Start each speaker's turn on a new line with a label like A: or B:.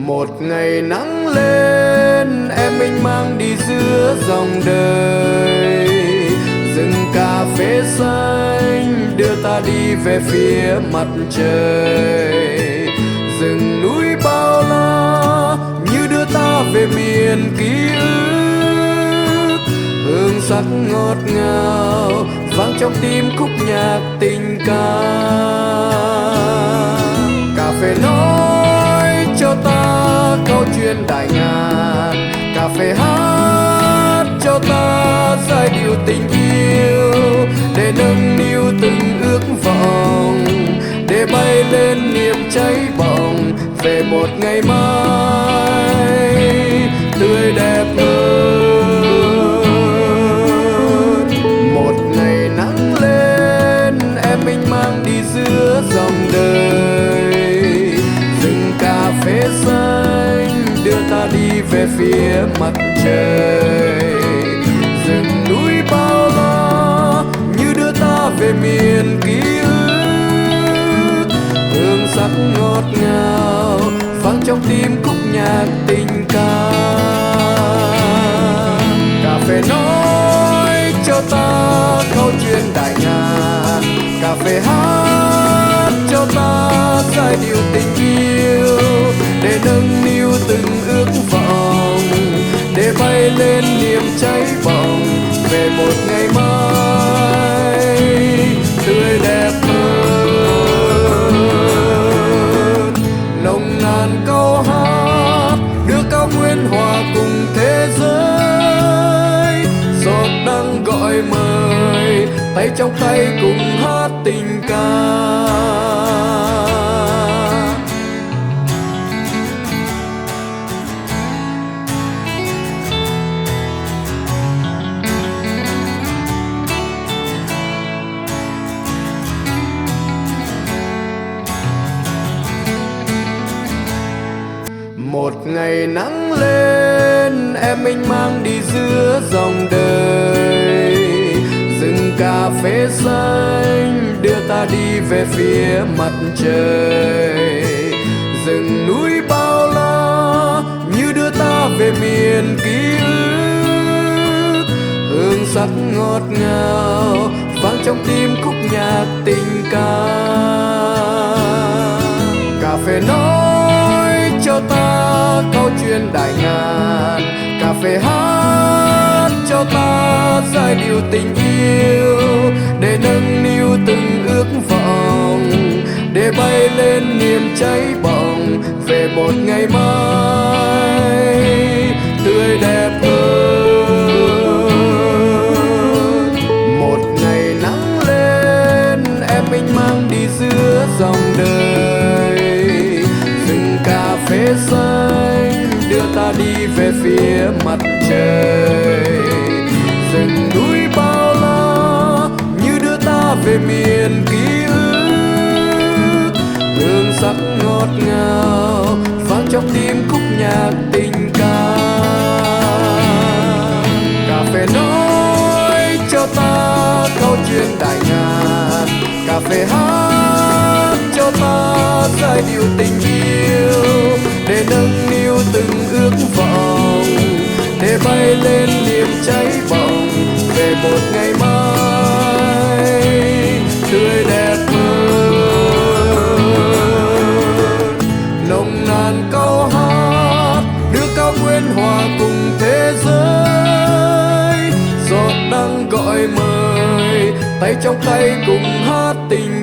A: Một ngày nắng lên em mênh mang đi giữa dòng đời, rừng cà phê xanh đưa ta đi về phía mặt trời, rừng núi bao la như đưa ta về miền ký ức, hương sắc ngọt ngào vang trong tim khúc nhạc tình ca. Cà phê nói cho ta câu chuyện đại ngàn, cà phê hát cho ta giai điệu tình yêu, để nâng niu từng ước vọng, để bay lên niềm cháy bỏng về một ngày mai tươi đẹp hơn. Một ngày nắng lên em mênh mang đi giữa dòng đời, rừng cà phê xanh đưa ta đi về phía mặt trời, rừng núi bao la như đưa ta về miền ký ức, hương sắc ngọt ngào vang trong tim khúc nhạc tình ca. Cà phê nói cho ta câu chuyện đại ngàn, cà phê hát cho ta giai điệu tình yêu, để nâng niu từng ước vọng, để bay lên niềm cháy bỏng về một ngày mai tươi đẹp hơn. Nồng nàn câu hát đưa cao nguyên hòa cùng thế giới, giọt đang gọi mời tay trong tay cùng hát tình ca. Một ngày nắng lên em mênh mang đi giữa dòng đời, rừng cà phê xanh đưa ta đi về phía mặt trời, rừng núi bao la như đưa ta về miền ký ức, hương sắc ngọt ngào vang trong tim khúc nhạc tình ca. Cà phê nói cho ta câu chuyện đại ngàn, cà phê hát cho ta giai điệu tình yêu, để nâng niu từng ước vọng, để bay lên niềm cháy bỏng về một ngày mai tươi đẹp hơn. Một ngày nắng lên em mênh mang đi giữa dòng đời, rừng cà phê xanh đưa ta đi về phía mặt trời, rừng núi bao la như đưa ta về miền ký ức, hương sắc ngọt ngào vang trong tim khúc nhạc tình ca. Cà phê nói cho ta câu chuyện đại ngàn, cà phê hát cho ta giai điệu tình yêu, để nâng niu từng ước vọng, để bay lên niềm cháy bỏng về một ngày mai tươi đẹp hơn. Nồng nàn câu hát đưa cao nguyên hòa cùng thế giới, giọt đang gọi mời tay trong tay cùng hát tình